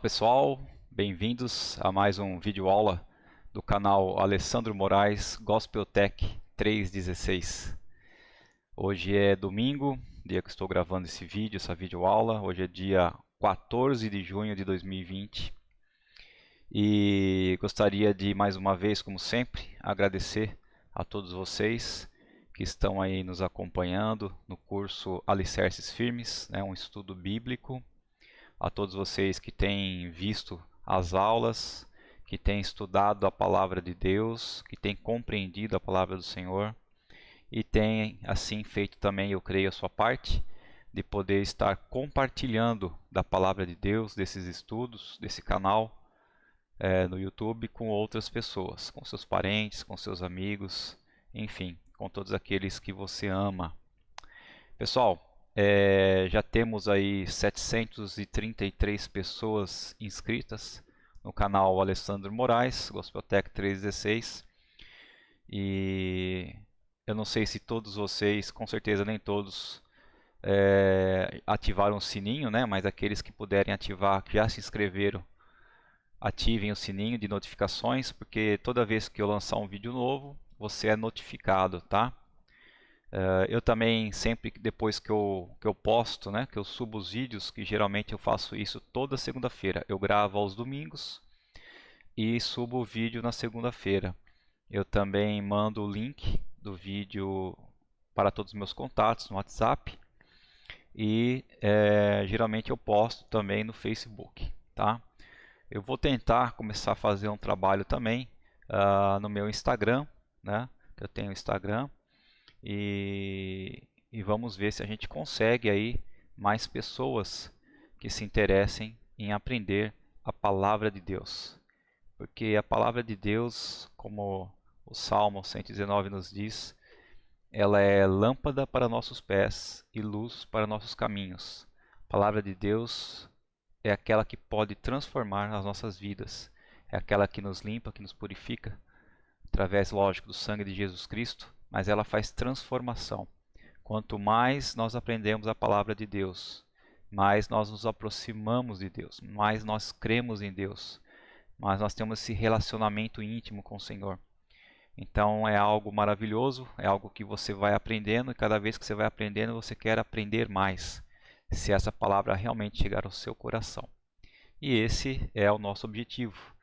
Pessoal, bem-vindos a mais um vídeo aula do canal Alessandro Moraes Gospel Tech 316. Hoje é domingo, dia que estou gravando esse vídeo, essa videoaula. Hoje é dia 14 de junho de 2020 e gostaria de mais uma vez, como sempre, agradecer a todos vocês que estão aí nos acompanhando no curso Alicerces Firmes, um estudo bíblico. A todos vocês que têm visto as aulas, que têm estudado a palavra de Deus, que têm compreendido a palavra do Senhor e têm assim feito também, eu creio, a sua parte de poder estar compartilhando da palavra de Deus, desses estudos, desse canal no YouTube com outras pessoas, com seus parentes, com seus amigos, enfim, com todos aqueles que você ama. Pessoal, já temos aí 733 pessoas inscritas no canal Alessandro Moraes, Gospel Tech 316. E eu não sei se todos vocês, com certeza nem todos, ativaram o sininho, né? Mas aqueles que puderem ativar, que já se inscreveram, ativem o sininho de notificações, porque toda vez que eu lançar um vídeo novo, você é notificado, tá? Eu também, sempre depois que eu posto, que eu subo os vídeos, que geralmente eu faço isso toda segunda-feira. Eu gravo aos domingos e subo o vídeo na segunda-feira. Eu também mando o link do vídeo para todos os meus contatos no WhatsApp e geralmente eu posto também no Facebook, tá? Eu vou tentar começar a fazer um trabalho também no meu Instagram, né? Eu tenho Instagram. E vamos ver se a gente consegue aí mais pessoas que se interessem em aprender a palavra de Deus. Porque a palavra de Deus, como o Salmo 119 nos diz, ela é lâmpada para nossos pés e luz para nossos caminhos. A palavra de Deus é aquela que pode transformar as nossas vidas. É aquela que nos limpa, que nos purifica, através, lógico, do sangue de Jesus Cristo, mas ela faz transformação. Quanto mais nós aprendemos a palavra de Deus, mais nós nos aproximamos de Deus, mais nós cremos em Deus, mais nós temos esse relacionamento íntimo com o Senhor. Então é algo maravilhoso, é algo que você vai aprendendo e cada vez que você vai aprendendo, você quer aprender mais, se essa palavra realmente chegar ao seu coração. E esse é o nosso objetivo.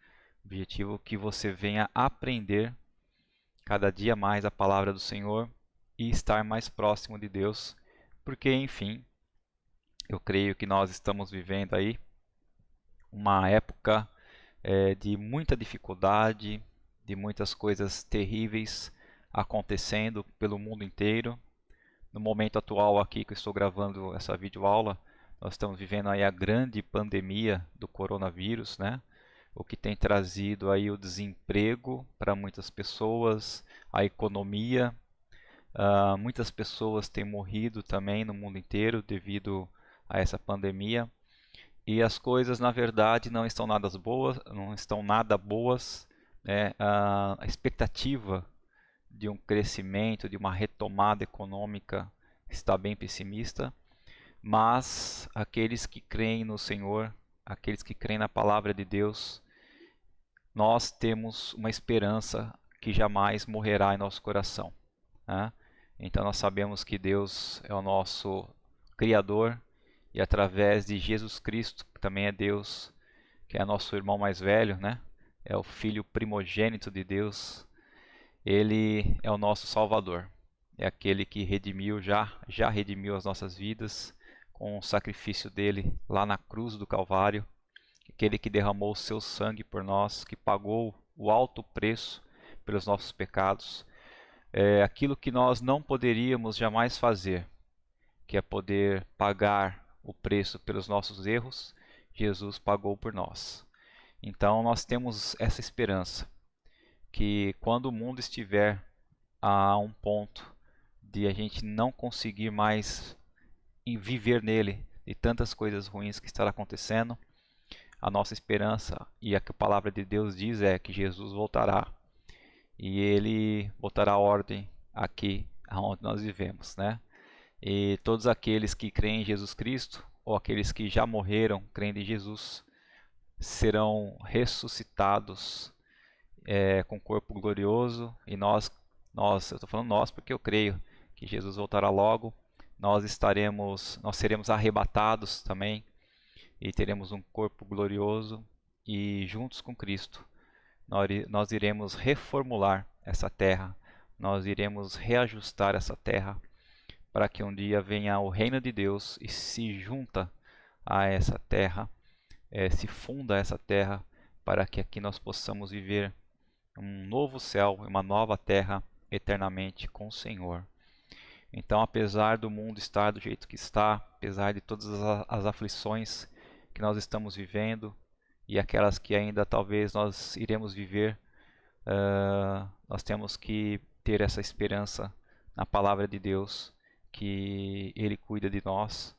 Objetivo que você venha aprender cada dia mais a palavra do Senhor e estar mais próximo de Deus, porque enfim, eu creio que nós estamos vivendo aí uma época de muita dificuldade, de muitas coisas terríveis acontecendo pelo mundo inteiro. No momento atual aqui que eu estou gravando essa videoaula, nós estamos vivendo aí a grande pandemia do coronavírus, o que tem trazido aí o desemprego para muitas pessoas, a economia. Muitas pessoas têm morrido também no mundo inteiro devido a essa pandemia. E as coisas, na verdade, não estão nada boas, a expectativa de um crescimento, de uma retomada econômica está bem pessimista. Mas aqueles que creem no Senhor, aqueles que creem na palavra de Deus, nós temos uma esperança que jamais morrerá em nosso coração. Então nós sabemos que Deus é o nosso Criador e através de Jesus Cristo, que também é Deus, que é nosso irmão mais velho, é o Filho primogênito de Deus, Ele é o nosso Salvador. É aquele que já redimiu as nossas vidas com o sacrifício dele lá na cruz do Calvário. Aquele que derramou o seu sangue por nós, que pagou o alto preço pelos nossos pecados. Aquilo que nós não poderíamos jamais fazer, que é poder pagar o preço pelos nossos erros, Jesus pagou por nós. Então nós temos essa esperança, que quando o mundo estiver a um ponto de a gente não conseguir mais viver nele, de tantas coisas ruins que estarão acontecendo, a nossa esperança e a que a palavra de Deus diz é que Jesus voltará e ele botará ordem aqui onde nós vivemos, E todos aqueles que creem em Jesus Cristo ou aqueles que já morreram crendo em Jesus serão ressuscitados com corpo glorioso, e eu estou falando nós porque eu creio que Jesus voltará logo. Nós seremos arrebatados também e teremos um corpo glorioso, e juntos com Cristo nós iremos reformular essa terra, nós iremos reajustar essa terra para que um dia venha o reino de Deus e se junta a essa terra, se funda essa terra, para que aqui nós possamos viver um novo céu e uma nova terra eternamente com o Senhor. Então, apesar do mundo estar do jeito que está, apesar de todas as aflições que nós estamos vivendo e aquelas que ainda talvez nós iremos viver, nós temos que ter essa esperança na palavra de Deus, que Ele cuida de nós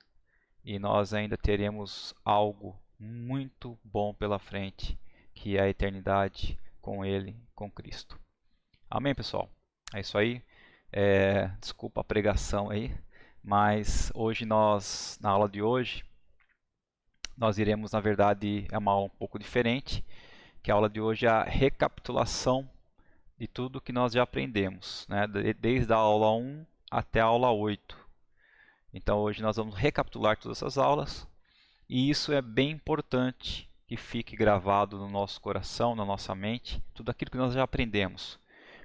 e nós ainda teremos algo muito bom pela frente, que é a eternidade com Ele, com Cristo. Amém, pessoal? É isso aí. Desculpa a pregação aí, mas na aula de hoje, nós iremos, na verdade, é uma aula um pouco diferente, que a aula de hoje é a recapitulação de tudo que nós já aprendemos, né? Desde a aula 1 até a aula 8. Então hoje nós vamos recapitular todas essas aulas, e isso é bem importante que fique gravado no nosso coração, na nossa mente, tudo aquilo que nós já aprendemos,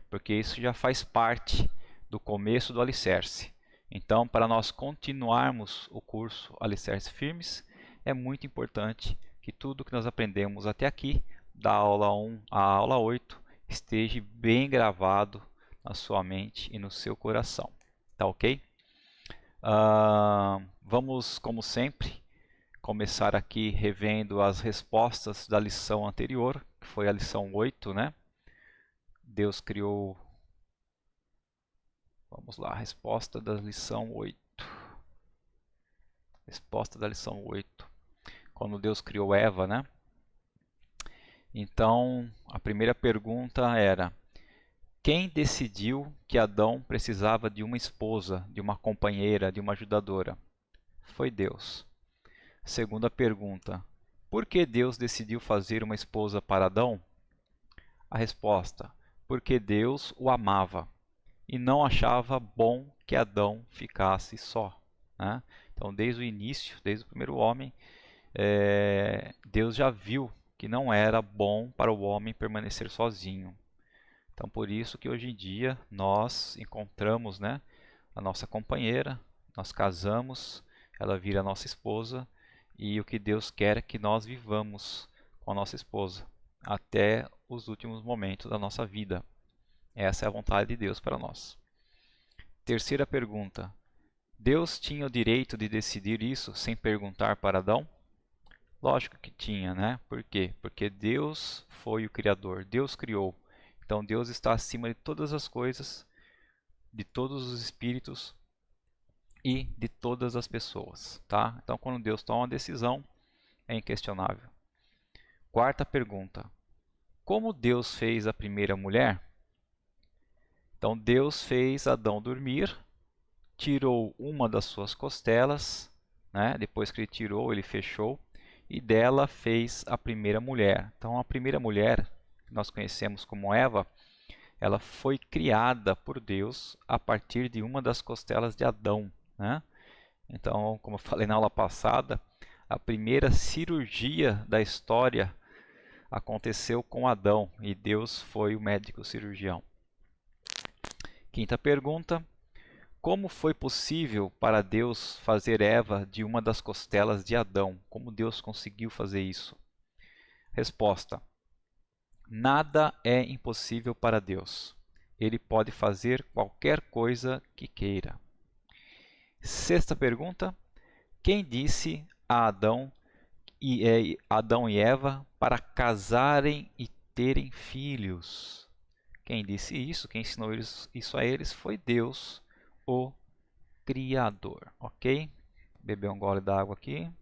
porque isso já faz parte do começo do Alicerce. Então, para nós continuarmos o curso Alicerce Firmes, é muito importante que tudo que nós aprendemos até aqui, da aula 1 à aula 8, esteja bem gravado na sua mente e no seu coração. Tá ok? Vamos, como sempre, começar aqui revendo as respostas da lição anterior, que foi a lição 8, né? Deus criou... Vamos lá, resposta da lição 8. Resposta da lição 8. Quando Deus criou Eva, né? Então, a primeira pergunta era: quem decidiu que Adão precisava de uma esposa, de uma companheira, de uma ajudadora? Foi Deus. Segunda pergunta: por que Deus decidiu fazer uma esposa para Adão? A resposta: porque Deus o amava e não achava bom que Adão ficasse só, né? Então, desde o início, desde o primeiro homem, Deus já viu que não era bom para o homem permanecer sozinho. Então, por isso que hoje em dia nós encontramos, né, a nossa companheira, nós casamos, ela vira nossa esposa, e o que Deus quer é que nós vivamos com a nossa esposa até os últimos momentos da nossa vida. Essa é a vontade de Deus para nós. Terceira pergunta: Deus tinha o direito de decidir isso sem perguntar para Adão? Lógico que tinha, né? Por quê? Porque Deus foi o Criador, Deus criou. Então Deus está acima de todas as coisas, de todos os espíritos e de todas as pessoas, tá? Então quando Deus toma uma decisão, é inquestionável. Quarta pergunta: como Deus fez a primeira mulher? Então Deus fez Adão dormir, tirou uma das suas costelas, né? Depois que ele tirou, ele fechou, e dela fez a primeira mulher. Então a primeira mulher, que nós conhecemos como Eva, ela foi criada por Deus a partir de uma das costelas de Adão, né? Então, como eu falei na aula passada, a primeira cirurgia da história aconteceu com Adão, e Deus foi o médico cirurgião. Quinta pergunta: como foi possível para Deus fazer Eva de uma das costelas de Adão? Como Deus conseguiu fazer isso? Resposta: nada é impossível para Deus. Ele pode fazer qualquer coisa que queira. Sexta pergunta: quem disse a Adão e Eva para casarem e terem filhos? Quem disse isso, quem ensinou isso a eles foi Deus, o Criador. Ok? Beber um gole d'água aqui.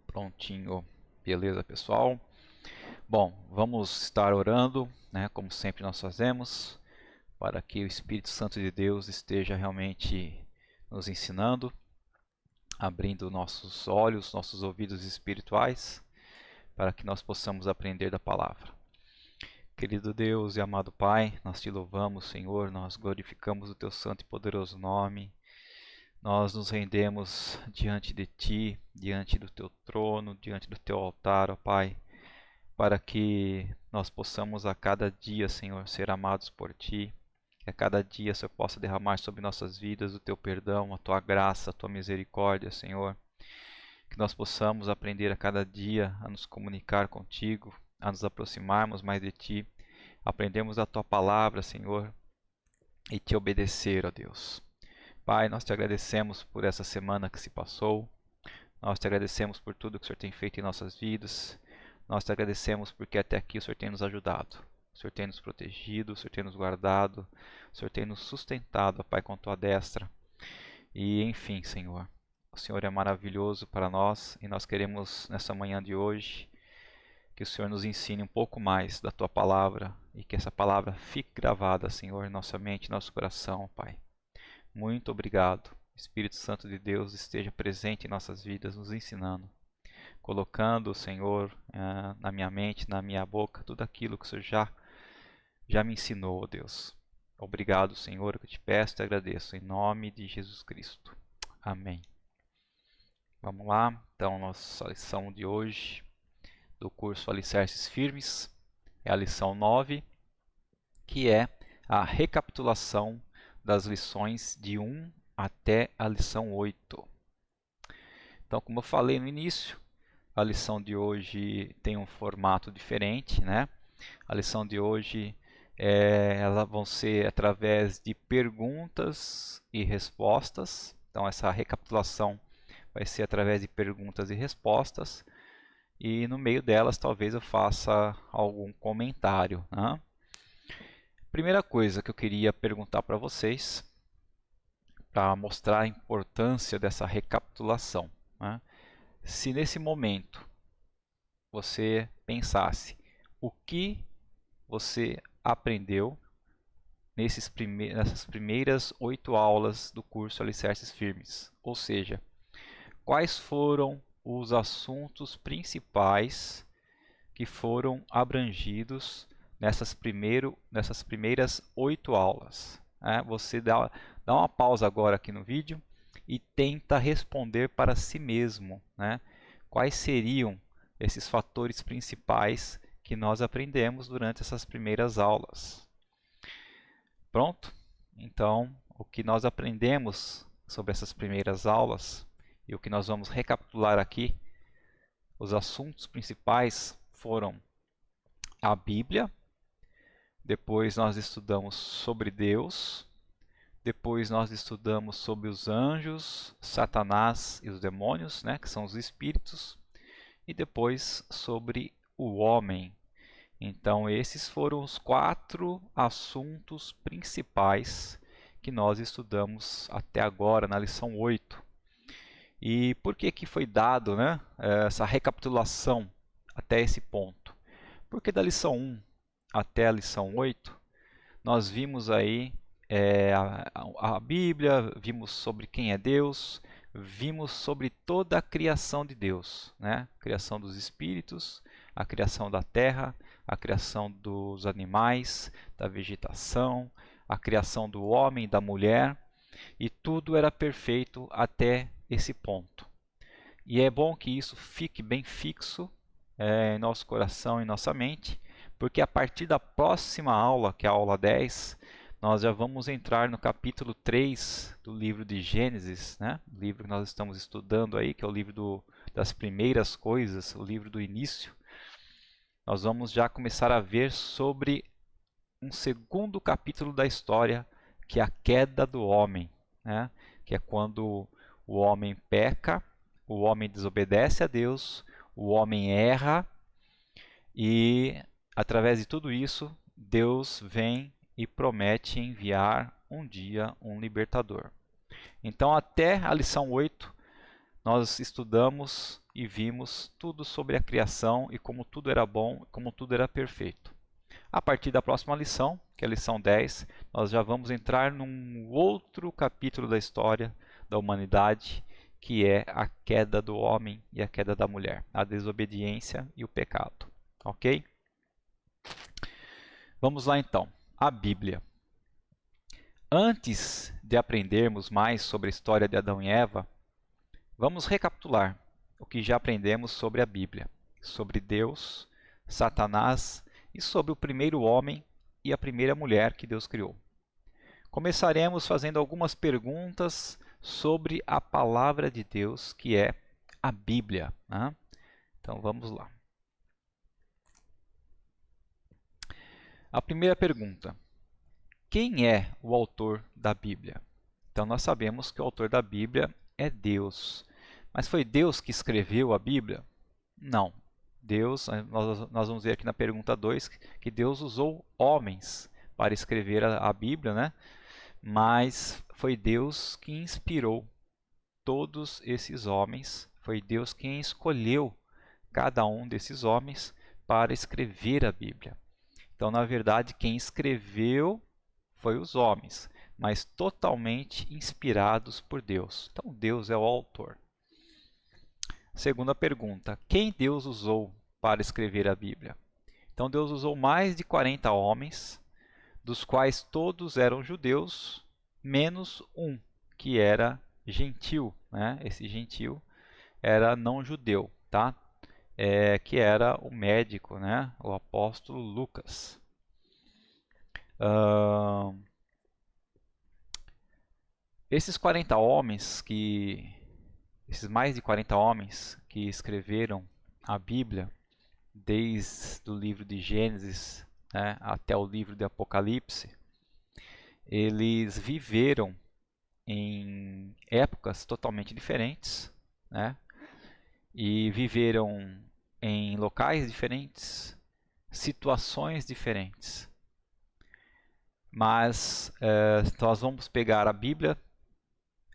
Prontinho. Beleza, pessoal? Bom, vamos estar orando, né, como sempre nós fazemos, para que o Espírito Santo de Deus esteja realmente nos ensinando, abrindo nossos olhos, nossos ouvidos espirituais, para que nós possamos aprender da palavra. Querido Deus e amado Pai, nós te louvamos, Senhor, nós glorificamos o teu santo e poderoso nome. Nós nos rendemos diante de ti, diante do teu trono, diante do teu altar, ó Pai, para que nós possamos a cada dia, Senhor, ser amados por ti. Que a cada dia, Senhor, possa derramar sobre nossas vidas o teu perdão, a tua graça, a tua misericórdia, Senhor. Que nós possamos aprender a cada dia a nos comunicar contigo, a nos aproximarmos mais de ti, aprendemos a tua palavra, Senhor, e te obedecer, ó Deus. Pai, nós te agradecemos por essa semana que se passou. Nós te agradecemos por tudo que o Senhor tem feito em nossas vidas. Nós te agradecemos porque até aqui o Senhor tem nos ajudado. O Senhor tem nos protegido, o Senhor tem nos guardado, o Senhor tem nos sustentado, Pai, com tua destra. E enfim, Senhor, o Senhor é maravilhoso para nós e nós queremos nessa manhã de hoje que o Senhor nos ensine um pouco mais da tua palavra e que essa palavra fique gravada, Senhor, em nossa mente, em nosso coração, Pai. Muito obrigado. Espírito Santo de Deus esteja presente em nossas vidas, nos ensinando, colocando, Senhor, na minha mente, na minha boca, tudo aquilo que o Senhor já me ensinou, ó Deus. Obrigado, Senhor, que eu te peço e te agradeço, em nome de Jesus Cristo. Amém. Vamos lá, então, nossa lição de hoje, do curso Alicerces Firmes, é a lição 9, que é a recapitulação das lições de 1 até a lição 8. Então, como eu falei no início, a lição de hoje tem um formato diferente, né? A lição de hoje, elas vão ser através de perguntas e respostas. Então, essa recapitulação vai ser através de perguntas e respostas. E no meio delas, talvez eu faça algum comentário, né? Primeira coisa que eu queria perguntar para vocês, para mostrar a importância dessa recapitulação, né? Se nesse momento você pensasse o que você aprendeu nessas primeiras 8 aulas do curso Alicerces Firmes, ou seja, quais foram os assuntos principais que foram abrangidos nessas primeiras 8 aulas. Você dá uma pausa agora aqui no vídeo e tenta responder para si mesmo, né? Quais seriam esses fatores principais que nós aprendemos durante essas primeiras aulas. Pronto? Então, o que nós aprendemos sobre essas primeiras aulas e o que nós vamos recapitular aqui, os assuntos principais foram a Bíblia, depois nós estudamos sobre Deus, depois nós estudamos sobre os anjos, Satanás e os demônios, né, que são os espíritos, e depois sobre o homem. Então esses foram os 4 assuntos principais que nós estudamos até agora na lição 8. E por que foi dado, né, essa recapitulação até esse ponto? Porque da lição 1 até a lição 8, nós vimos aí a Bíblia, vimos sobre quem é Deus, vimos sobre toda a criação de Deus, né? A criação dos espíritos, a criação da terra, a criação dos animais, da vegetação, a criação do homem e da mulher, e tudo era perfeito até esse ponto. E é bom que isso fique bem fixo em nosso coração e nossa mente, porque a partir da próxima aula, que é a aula 10, nós já vamos entrar no capítulo 3 do livro de Gênesis, né? O livro que nós estamos estudando aí, que é o livro das primeiras coisas, o livro do início. Nós vamos já começar a ver sobre um segundo capítulo da história, que é a queda do homem, né? Que é quando o homem peca, o homem desobedece a Deus, o homem erra e através de tudo isso, Deus vem e promete enviar um dia um libertador. Então, até a lição 8, nós estudamos e vimos tudo sobre a criação e como tudo era bom, como tudo era perfeito. A partir da próxima lição, que é a lição 10, nós já vamos entrar num outro capítulo da história da humanidade, que é a queda do homem e a queda da mulher, a desobediência e o pecado. Ok? Vamos lá então. A Bíblia. Antes de aprendermos mais sobre a história de Adão e Eva, vamos recapitular o que já aprendemos sobre a Bíblia, sobre Deus, Satanás e sobre o primeiro homem e a primeira mulher que Deus criou. Começaremos fazendo algumas perguntas sobre a palavra de Deus, que é a Bíblia, né? Então vamos lá. A primeira pergunta: quem é o autor da Bíblia? Então nós sabemos que o autor da Bíblia é Deus. Mas foi Deus que escreveu a Bíblia? Não. Deus, nós vamos ver aqui na pergunta 2, que Deus usou homens para escrever a Bíblia, né? Mas foi Deus que inspirou todos esses homens, foi Deus quem escolheu cada um desses homens para escrever a Bíblia. Então, na verdade, quem escreveu foi os homens, mas totalmente inspirados por Deus. Então, Deus é o autor. Segunda pergunta: quem Deus usou para escrever a Bíblia? Então, Deus usou mais de 40 homens, dos quais todos eram judeus, menos um, que era gentil, né? Esse gentil era não judeu, tá? Que era o médico, né? O apóstolo Lucas. Esses 40 homens esses mais de 40 homens que escreveram a Bíblia, desde o livro de Gênesis, né, até o livro de Apocalipse, eles viveram em épocas totalmente diferentes, né? E viveram em locais diferentes, situações diferentes. Mas nós vamos pegar a Bíblia,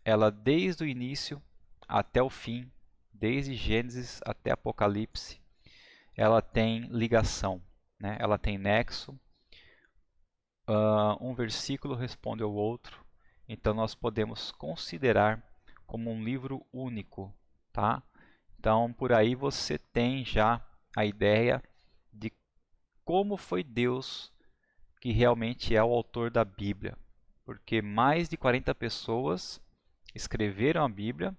ela desde o início até o fim, desde Gênesis até Apocalipse, ela tem ligação, né? Ela tem nexo. Um versículo responde ao outro, então nós podemos considerar como um livro único, tá? Então, por aí você tem já a ideia de como foi Deus que realmente é o autor da Bíblia. Porque mais de 40 pessoas escreveram a Bíblia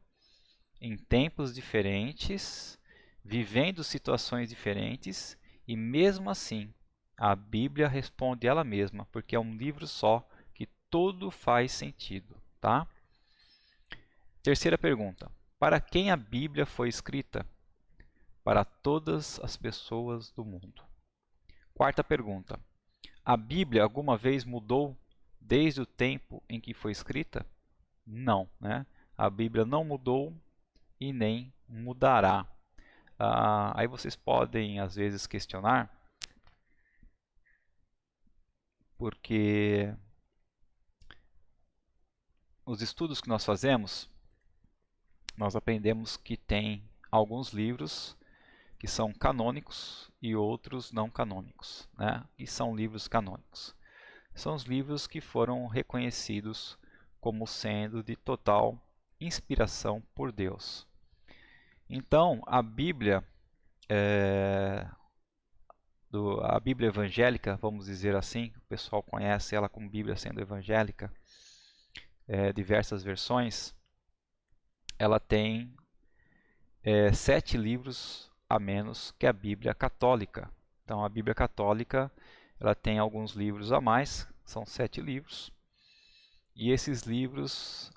em tempos diferentes, vivendo situações diferentes, e mesmo assim, a Bíblia responde ela mesma, porque é um livro só que tudo faz sentido, tá? Terceira pergunta: para quem a Bíblia foi escrita? Para todas as pessoas do mundo. Quarta pergunta: a Bíblia alguma vez mudou desde o tempo em que foi escrita? Não, né? A Bíblia não mudou e nem mudará. Aí vocês podem às vezes questionar, porque os estudos que nós fazemos, nós aprendemos que tem alguns livros que são canônicos e outros não canônicos, né? E são livros canônicos. São os livros que foram reconhecidos como sendo de total inspiração por Deus. Então, a Bíblia, a Bíblia evangélica, vamos dizer assim, o pessoal conhece ela como Bíblia sendo evangélica, diversas versões, ela tem 7 livros a menos que a Bíblia católica. Então, a Bíblia católica ela tem alguns livros a mais, são 7 livros. E esses livros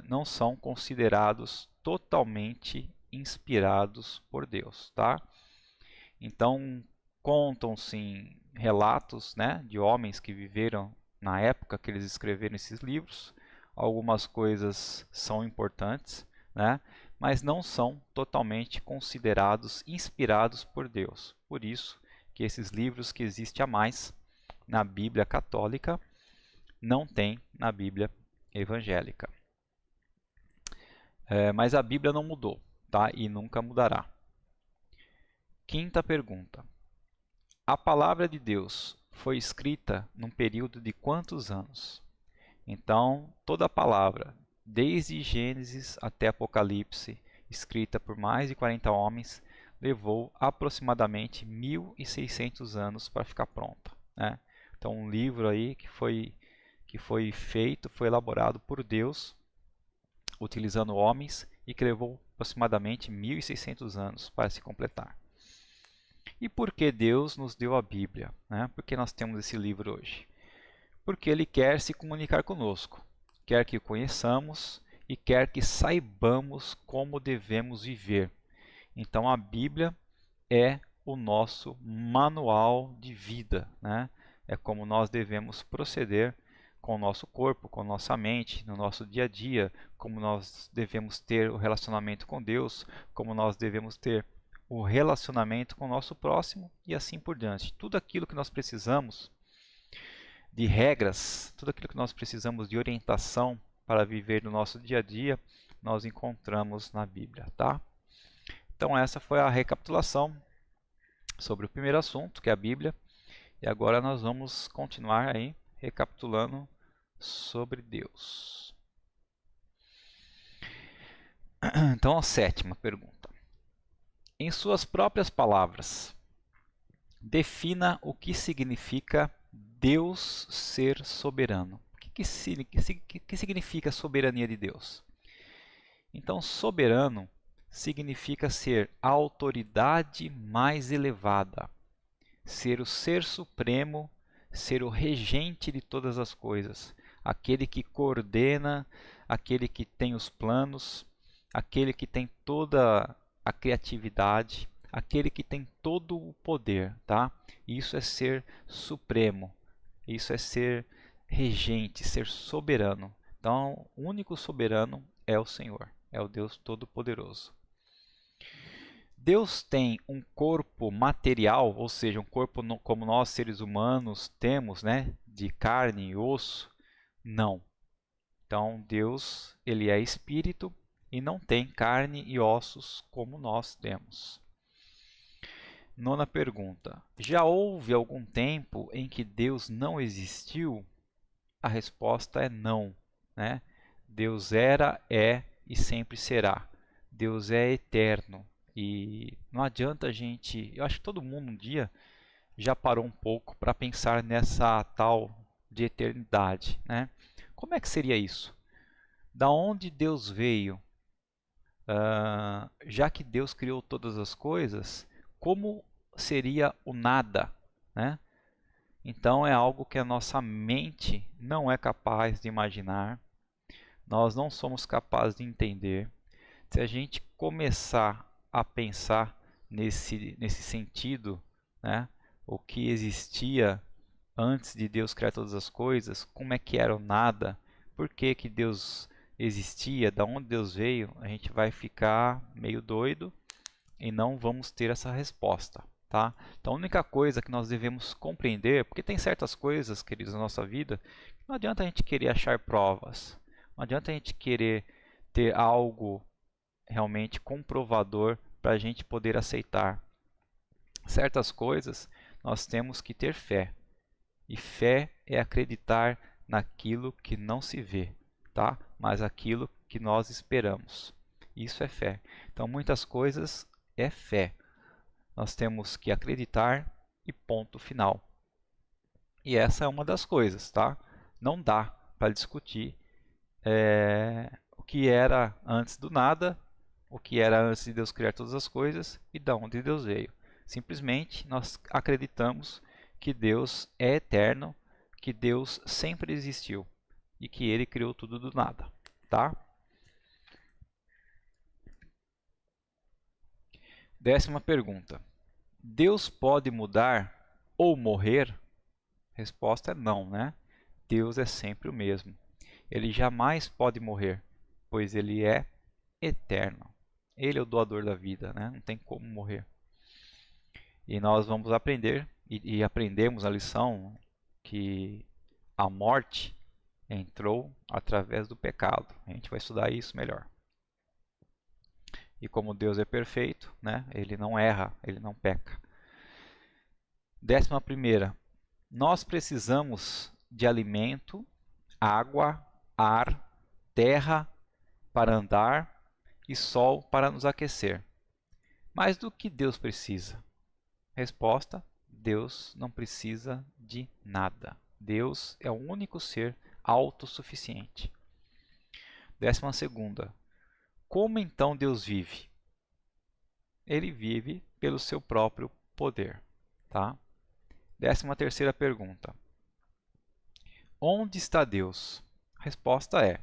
não são considerados totalmente inspirados por Deus, tá? Então, contam-se relatos, né, de homens que viveram na época que eles escreveram esses livros. Algumas coisas são importantes, né, mas não são totalmente considerados inspirados por Deus. Por isso que esses livros que existem a mais na Bíblia católica não tem na Bíblia evangélica. Mas a Bíblia não mudou, tá? E nunca mudará. Quinta pergunta: A palavra de Deus foi escrita num período de quantos anos? Então, toda a palavra, desde Gênesis até Apocalipse, escrita por mais de 40 homens, levou aproximadamente 1.600 anos para ficar pronta, né? Então, um livro aí que foi feito, foi elaborado por Deus, utilizando homens, e que levou aproximadamente 1.600 anos para se completar. E por que Deus nos deu a Bíblia, né? Por que nós temos esse livro hoje? Porque Ele quer se comunicar conosco, quer que o conheçamos e quer que saibamos como devemos viver. Então a Bíblia é o nosso manual de vida, né? É como nós devemos proceder com o nosso corpo, com a nossa mente, no nosso dia a dia, como nós devemos ter o relacionamento com Deus, como nós devemos ter o relacionamento com o nosso próximo e assim por diante. Tudo aquilo que nós precisamos de regras, tudo aquilo que nós precisamos de orientação para viver no nosso dia a dia, nós encontramos na Bíblia, tá? Então essa foi a recapitulação sobre o primeiro assunto, que é a Bíblia, e agora nós vamos continuar aí recapitulando sobre Deus. Então a sétima pergunta. Em suas próprias palavras, defina o que significa Deus ser soberano. O que significa a soberania de Deus? Então, soberano significa ser a autoridade mais elevada, ser o ser supremo, ser o regente de todas as coisas, aquele que coordena, aquele que tem os planos, aquele que tem toda a criatividade, aquele que tem todo o poder, tá? Isso é ser supremo, isso é ser regente, ser soberano. Então, o único soberano é o Senhor, é o Deus Todo-Poderoso. Deus tem um corpo material, ou seja, um corpo como nós seres humanos temos, né, de carne e osso? Não. Então, Deus, ele é espírito e não tem carne e ossos como nós temos. Nona pergunta. Já houve algum tempo em que Deus não existiu? A resposta é não, né? Deus era, é e sempre será. Deus é eterno e não adianta a gente. Eu acho que todo mundo um dia já parou um pouco para pensar nessa tal de eternidade, né? Como é que seria isso? Da onde Deus veio? Já que Deus criou todas as coisas, como seria o nada, né? Então é algo que a nossa mente não é capaz de imaginar, nós não somos capazes de entender. Se a gente começar a pensar nesse sentido, né, o que existia antes de Deus criar todas as coisas, como é que era o nada, por que que Deus existia, da onde Deus veio, a gente vai ficar meio doido e não vamos ter essa resposta, tá? Então a única coisa que nós devemos compreender, porque tem certas coisas, queridos, na nossa vida, que não adianta a gente querer achar provas, não adianta a gente querer ter algo realmente comprovador para a gente poder aceitar. Certas coisas nós temos que ter fé, e fé é acreditar naquilo que não se vê, tá? Mas aquilo que nós esperamos. Isso é fé. Então muitas coisas é fé. Nós temos que acreditar e ponto final. E essa é uma das coisas, tá? Não dá para discutir o que era antes do nada, o que era antes de Deus criar todas as coisas e de onde Deus veio. Simplesmente nós acreditamos que Deus é eterno, que Deus sempre existiu e que Ele criou tudo do nada, tá? Décima pergunta. Deus pode mudar ou morrer? Resposta é não, né? Deus é sempre o mesmo. Ele jamais pode morrer, pois ele é eterno. Ele é o doador da vida, né? Não tem como morrer. E nós vamos aprender, e aprendemos a lição, que a morte entrou através do pecado. A gente vai estudar isso melhor. E como Deus é perfeito, né? Ele não erra, ele não peca. 11ª, nós precisamos de alimento, água, ar, terra para andar e sol para nos aquecer. Mas do que Deus precisa? Resposta: Deus não precisa de nada. Deus é o único ser autossuficiente. 12ª, como então Deus vive? Ele vive pelo seu próprio poder, tá? 13ª pergunta, onde está Deus? A resposta é: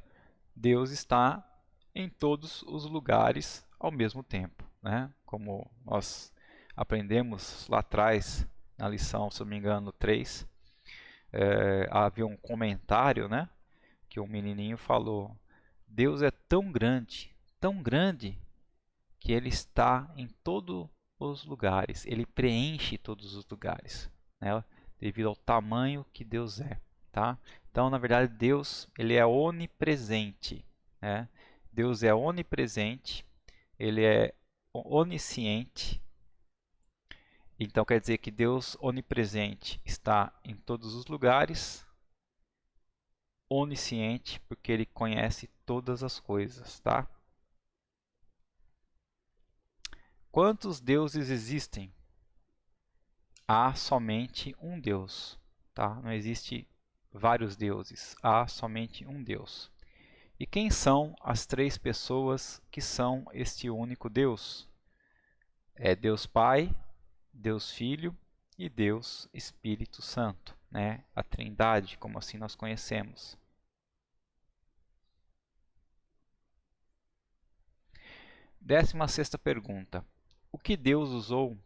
Deus está em todos os lugares ao mesmo tempo, né? Como nós aprendemos lá atrás, na lição, se não me engano, 3, havia um comentário, né? Que um menininho falou: Deus é tão grande, que Ele está em todos os lugares, Ele preenche todos os lugares, né? Devido ao tamanho que Deus é, tá? Então, na verdade, Deus, Ele é onipresente, né? Deus é onipresente, Ele é onisciente. Então, quer dizer que Deus onipresente está em todos os lugares, onisciente, porque Ele conhece todas as coisas, tá? Quantos deuses existem? Há somente um Deus, tá? Não existe vários deuses, há somente um Deus. E quem são as 3 pessoas que são este único Deus? É Deus Pai, Deus Filho e Deus Espírito Santo, né? A Trindade, como assim nós conhecemos. 16ª pergunta, o que Deus usou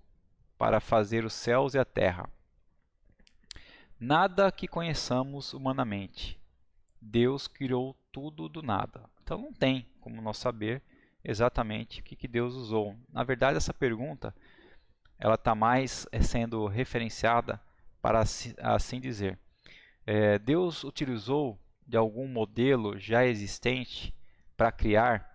para fazer os céus e a terra? Nada que conheçamos humanamente. Deus criou tudo do nada. Então não tem como nós saber exatamente o que Deus usou. Na verdade, essa pergunta ela está mais sendo referenciada para assim dizer. Deus utilizou de algum modelo já existente para criar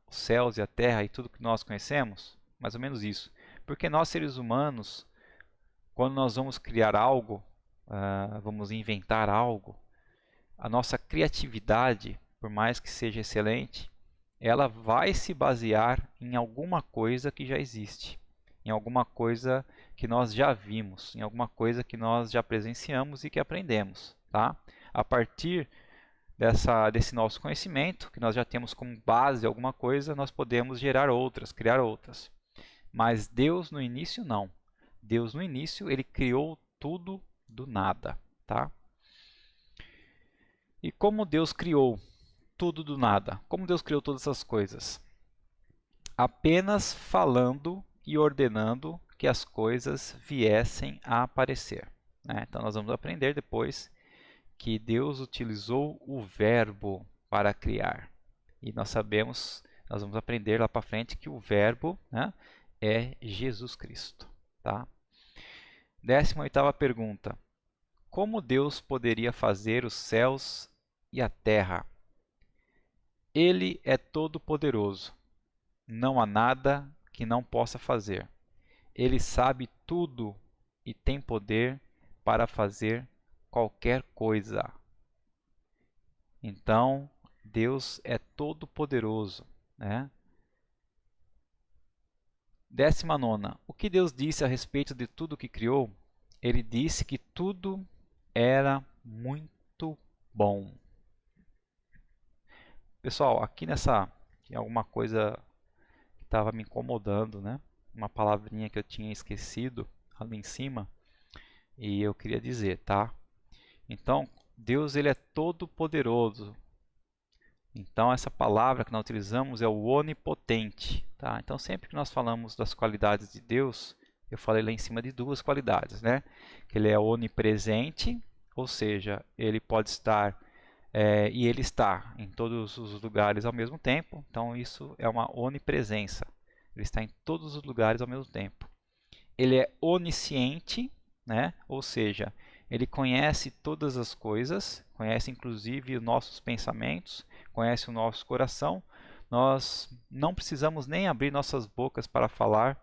os céus e a terra e tudo que nós conhecemos? Mais ou menos isso. Porque nós, seres humanos, quando nós vamos criar algo, vamos inventar algo, a nossa criatividade, por mais que seja excelente, ela vai se basear em alguma coisa que já existe, em alguma coisa que nós já vimos, em alguma coisa que nós já presenciamos e que aprendemos, tá? A partir desse nosso conhecimento, que nós já temos como base alguma coisa, nós podemos gerar outras, criar outras. Mas Deus no início não. Deus no início ele criou tudo do nada, tá? E como Deus criou tudo do nada? Como Deus criou todas essas coisas? Apenas falando e ordenando que as coisas viessem a aparecer, né? Então nós vamos aprender depois que Deus utilizou o verbo para criar. E nós sabemos, nós vamos aprender lá para frente que o verbo, né, é Jesus Cristo, tá? 18ª pergunta. Como Deus poderia fazer os céus e a terra? Ele é todo-poderoso. Não há nada que não possa fazer. Ele sabe tudo e tem poder para fazer qualquer coisa. Então, Deus é todo-poderoso, né? 19ª. O que Deus disse a respeito de tudo que criou? Ele disse que tudo era muito bom. Pessoal, aqui tem alguma coisa que estava me incomodando, né? Uma palavrinha que eu tinha esquecido ali em cima e eu queria dizer, tá? Então, Deus ele é todo poderoso. Então, essa palavra que nós utilizamos é o onipotente, tá? Então, sempre que nós falamos das qualidades de Deus, eu falei lá em cima de 2 qualidades, né? Que ele é onipresente, ou seja, ele pode estar e ele está em todos os lugares ao mesmo tempo. Então, isso é uma onipresença. Ele está em todos os lugares ao mesmo tempo. Ele é onisciente, né? Ou seja, ele conhece todas as coisas, conhece inclusive os nossos pensamentos, conhece o nosso coração. Nós não precisamos nem abrir nossas bocas para falar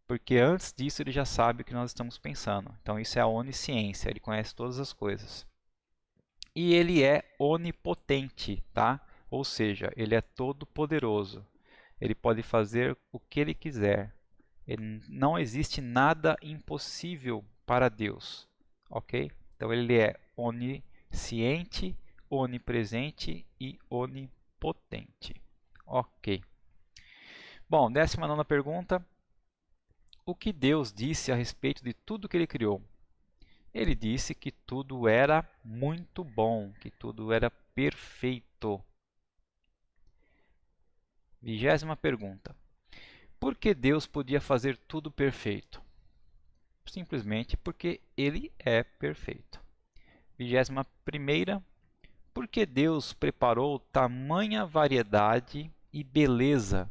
porque antes disso ele já sabe o que nós estamos pensando. Então isso é a onisciência, ele conhece todas as coisas. E ele é onipotente, tá? Ou seja, ele é todo poderoso. Ele pode fazer o que ele quiser. Não existe nada impossível para Deus, ok? Então ele é onisciente, onipresente e onipotente. Ok. Bom, 19ª pergunta. O que Deus disse a respeito de tudo que ele criou? Ele disse que tudo era muito bom, que tudo era perfeito. 20ª pergunta. Por que Deus podia fazer tudo perfeito? Simplesmente porque ele é perfeito. 21ª. Por que Deus preparou tamanha variedade e beleza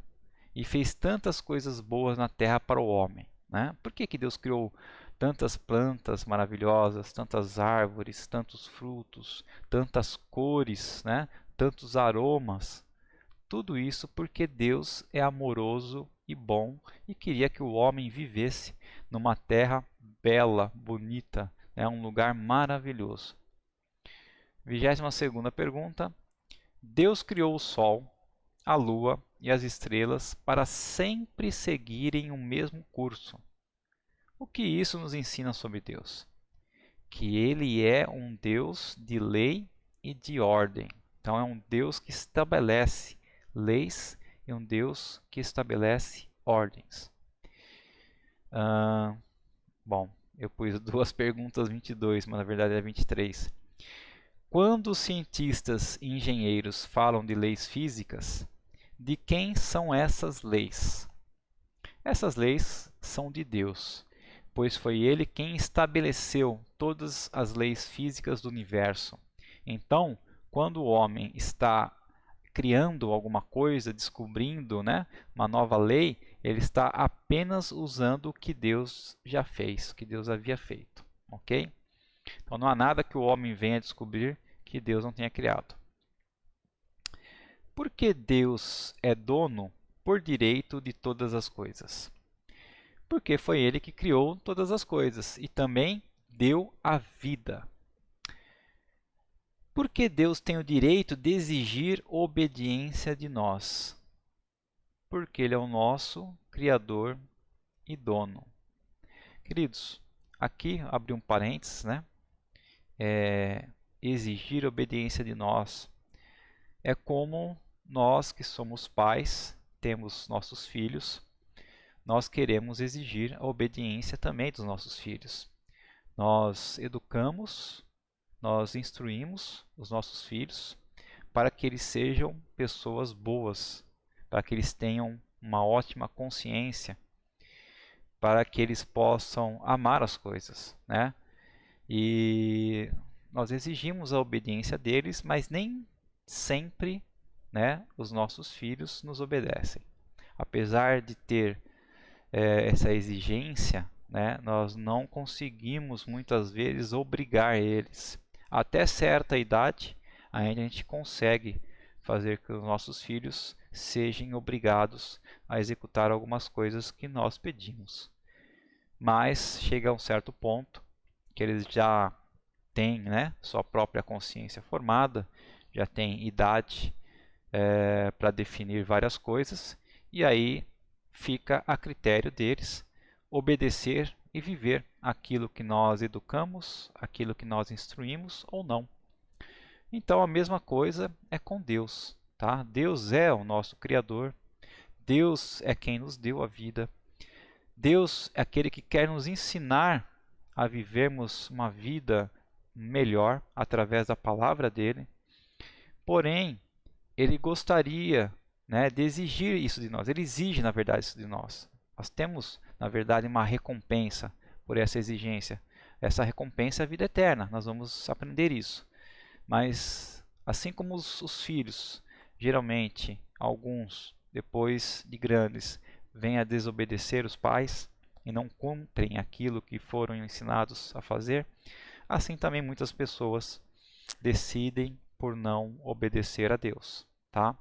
e fez tantas coisas boas na terra para o homem? Né? Por que Deus criou tantas plantas maravilhosas, tantas árvores, tantos frutos, tantas cores, né? Tantos aromas? Tudo isso porque Deus é amoroso e bom e queria que o homem vivesse numa terra bela, bonita, um lugar maravilhoso. 22ª pergunta. Deus criou o Sol, a Lua e as estrelas para sempre seguirem o mesmo curso. O que isso nos ensina sobre Deus? Que Ele é um Deus de lei e de ordem. Então é um Deus que estabelece leis e um Deus que estabelece ordens. Bom, eu pus duas perguntas 22, mas na verdade é 23. Quando os cientistas e engenheiros falam de leis físicas, de quem são essas leis? Essas leis são de Deus, pois foi Ele quem estabeleceu todas as leis físicas do universo. Então, quando o homem está criando alguma coisa, descobrindo, uma nova lei, ele está apenas usando o que Deus já fez, o que Deus havia feito, ok? Então não há nada que o homem venha descobrir que Deus não tenha criado. Por que Deus é dono por direito de todas as coisas? Porque foi Ele que criou todas as coisas e também deu a vida. Por que Deus tem o direito de exigir obediência de nós? Porque Ele é o nosso Criador e dono. Queridos, aqui abri um parênteses, exigir obediência de nós é como nós que somos pais, temos nossos filhos, nós queremos exigir a obediência também dos nossos filhos. Nós educamos, nós instruímos os nossos filhos para que eles sejam pessoas boas, para que eles tenham uma ótima consciência, para que eles possam amar as coisas, E nós exigimos a obediência deles, mas nem sempre, os nossos filhos nos obedecem. Apesar de ter essa exigência, nós não conseguimos muitas vezes obrigar eles. Até certa idade, ainda a gente consegue fazer que os nossos filhos sejam obrigados a executar algumas coisas que nós pedimos. Mas chega a um certo ponto que eles já têm sua própria consciência formada, já têm idade para definir várias coisas, e aí fica a critério deles obedecer e viver aquilo que nós educamos, aquilo que nós instruímos ou não. Então a mesma coisa é com Deus, tá? Deus é o nosso Criador, Deus é quem nos deu a vida, Deus é aquele que quer nos ensinar a vivermos uma vida melhor através da palavra dele. Porém, ele gostaria de exigir isso de nós. Ele exige, na verdade, isso de nós. Nós temos, na verdade, uma recompensa por essa exigência. Essa recompensa é a vida eterna. Nós vamos aprender isso. Mas, assim como os filhos, geralmente, alguns, depois de grandes, vêm a desobedecer os pais e não cumprem aquilo que foram ensinados a fazer, assim também muitas pessoas decidem por não obedecer a Deus, tá?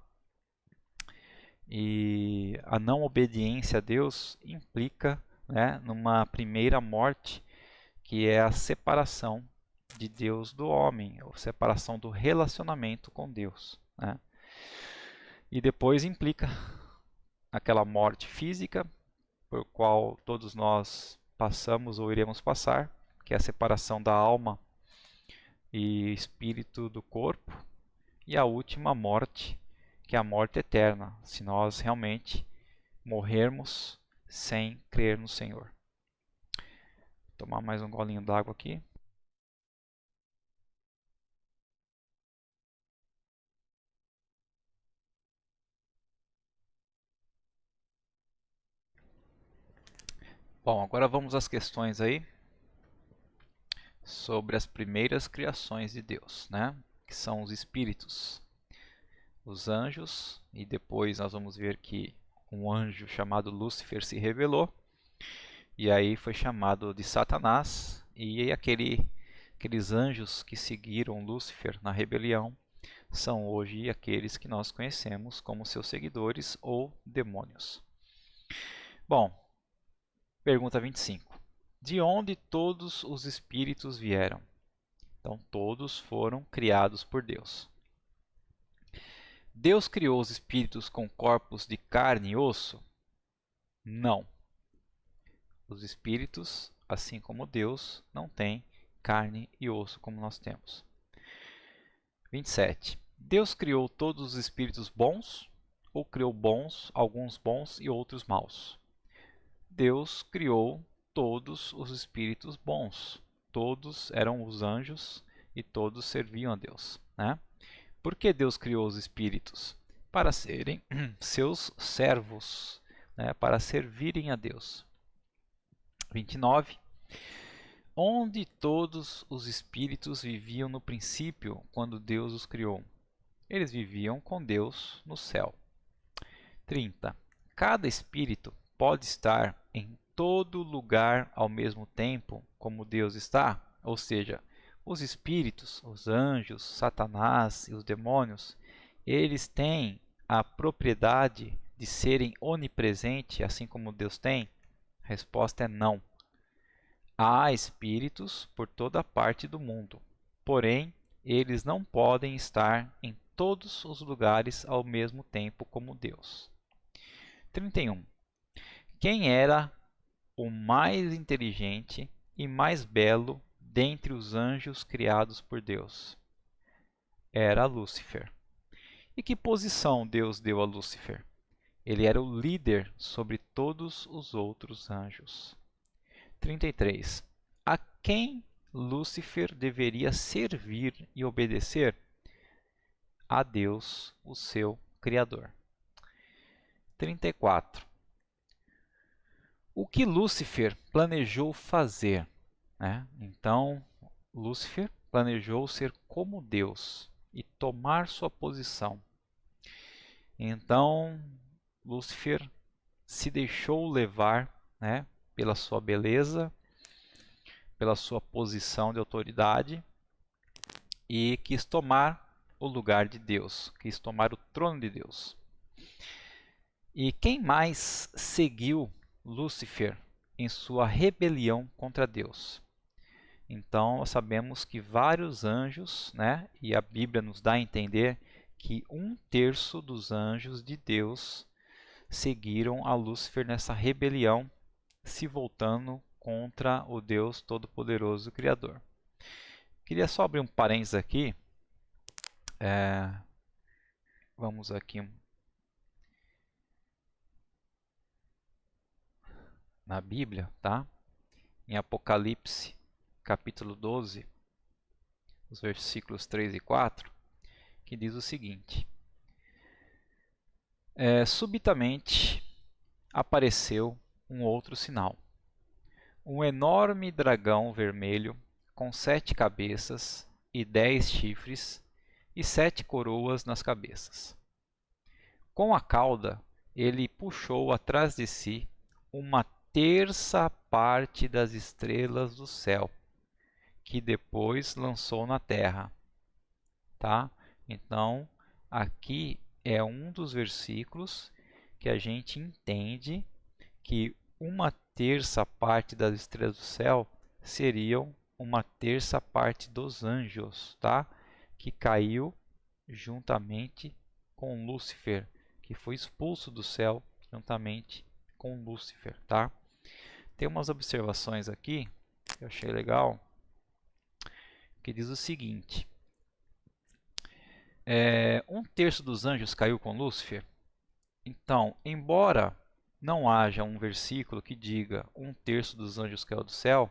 E a não obediência a Deus implica né, numa primeira morte, que é a separação de Deus do homem, a separação do relacionamento com Deus, né? E depois implica aquela morte física, por qual todos nós passamos ou iremos passar, que é a separação da alma e espírito do corpo, e a última morte, que é a morte eterna, se nós realmente morrermos sem crer no Senhor. Vou tomar mais um golinho d'água aqui. Bom, agora vamos às questões aí sobre as primeiras criações de Deus, né? Que são os espíritos, os anjos, e depois nós vamos ver que um anjo chamado Lúcifer se rebelou, e aí foi chamado de Satanás, e aqueles anjos que seguiram Lúcifer na rebelião são hoje aqueles que nós conhecemos como seus seguidores ou demônios. Bom, pergunta 25. De onde todos os espíritos vieram? Então, todos foram criados por Deus. Deus criou os espíritos com corpos de carne e osso? Não. Os espíritos, assim como Deus, não têm carne e osso como nós temos. 27. Deus criou todos os espíritos bons ou criou alguns bons e outros maus? Deus criou todos os espíritos bons. Todos eram os anjos e todos serviam a Deus, né? Por que Deus criou os espíritos? Para serem seus servos, né? Para servirem a Deus. 29. Onde todos os espíritos viviam no princípio, quando Deus os criou? Eles viviam com Deus no céu. 30. Cada espírito pode estar em todo lugar ao mesmo tempo, como Deus está? Ou seja, os espíritos, os anjos, Satanás e os demônios, eles têm a propriedade de serem onipresentes, assim como Deus tem? A resposta é não. Há espíritos por toda parte do mundo, porém, eles não podem estar em todos os lugares ao mesmo tempo como Deus. 31. Quem era o mais inteligente e mais belo dentre os anjos criados por Deus? Era Lúcifer. E que posição Deus deu a Lúcifer? Ele era o líder sobre todos os outros anjos. 33. A quem Lúcifer deveria servir e obedecer? A Deus, o seu Criador. 34. O que Lúcifer planejou fazer, né? Então, Lúcifer planejou ser como Deus e tomar sua posição. Então, Lúcifer se deixou levar, né, pela sua beleza, pela sua posição de autoridade, e quis tomar o lugar de Deus, quis tomar o trono de Deus. E quem mais seguiu Lúcifer em sua rebelião contra Deus? Então, nós sabemos que vários anjos, né, e a Bíblia nos dá a entender que 1/3 dos anjos de Deus seguiram a Lúcifer nessa rebelião, se voltando contra o Deus Todo-Poderoso Criador. Queria só abrir um parênteses aqui. Vamos aqui na Bíblia, tá? Em Apocalipse, capítulo 12, os versículos 3 e 4, que diz o seguinte: subitamente apareceu um outro sinal. Um enorme dragão vermelho com 7 cabeças e 10 chifres e 7 coroas nas cabeças. Com a cauda, ele puxou atrás de si uma terça parte das estrelas do céu, que depois lançou na terra. Tá? Então, aqui é um dos versículos que a gente entende que uma terça parte das estrelas do céu seriam uma terça parte dos anjos, tá? Que caiu juntamente com Lúcifer, que foi expulso do céu juntamente com Lúcifer, tá? Tem umas observações aqui que eu achei legal, que diz o seguinte: um terço dos anjos caiu com Lúcifer. Então, embora não haja um versículo que diga um terço dos anjos caiu do céu,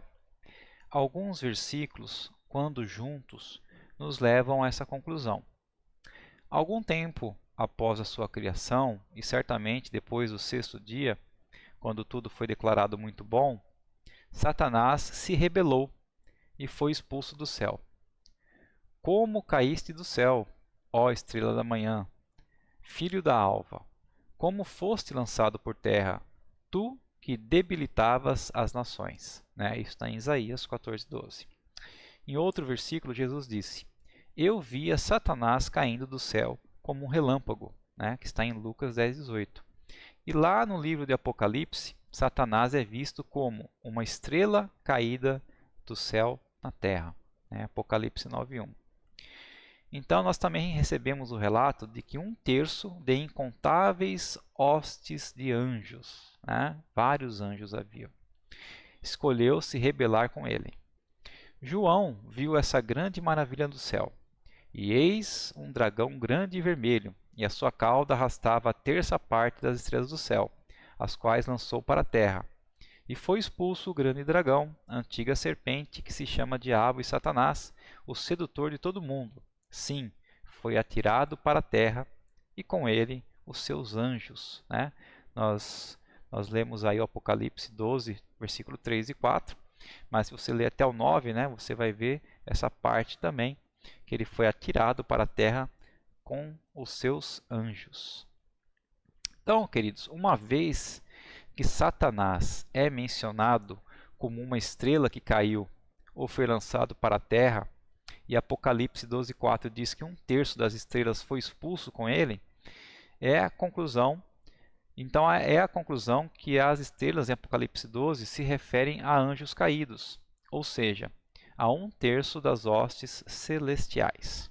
alguns versículos, quando juntos, nos levam a essa conclusão. Algum tempo após a sua criação, e certamente depois do sexto dia, quando tudo foi declarado muito bom, Satanás se rebelou e foi expulso do céu. Como caíste do céu, ó estrela da manhã, filho da alva? Como foste lançado por terra, tu que debilitavas as nações? Isso está em Isaías 14:12. Em outro versículo, Jesus disse: Eu via Satanás caindo do céu como um relâmpago, que está em Lucas 10:18. E lá no livro de Apocalipse, Satanás é visto como uma estrela caída do céu na terra. Apocalipse 9:1. Então nós também recebemos o relato de que um terço de incontáveis hostes de anjos, vários anjos haviam, escolheu se rebelar com ele. João viu essa grande maravilha do céu. E eis um dragão grande e vermelho, e a sua cauda arrastava a terça parte das estrelas do céu, as quais lançou para a terra. E foi expulso o grande dragão, a antiga serpente, que se chama Diabo e Satanás, o sedutor de todo mundo. Sim, foi atirado para a terra, e com ele os seus anjos. Nós lemos aí o Apocalipse 12, versículo 3 e 4, mas se você ler até o 9, você vai ver essa parte também, que ele foi atirado para a terra com os seus anjos. Então, queridos, uma vez que Satanás é mencionado como uma estrela que caiu ou foi lançado para a terra, e Apocalipse 12:4 diz que um terço das estrelas foi expulso com ele, então é a conclusão que as estrelas em Apocalipse 12 se referem a anjos caídos, ou seja, a um terço das hostes celestiais.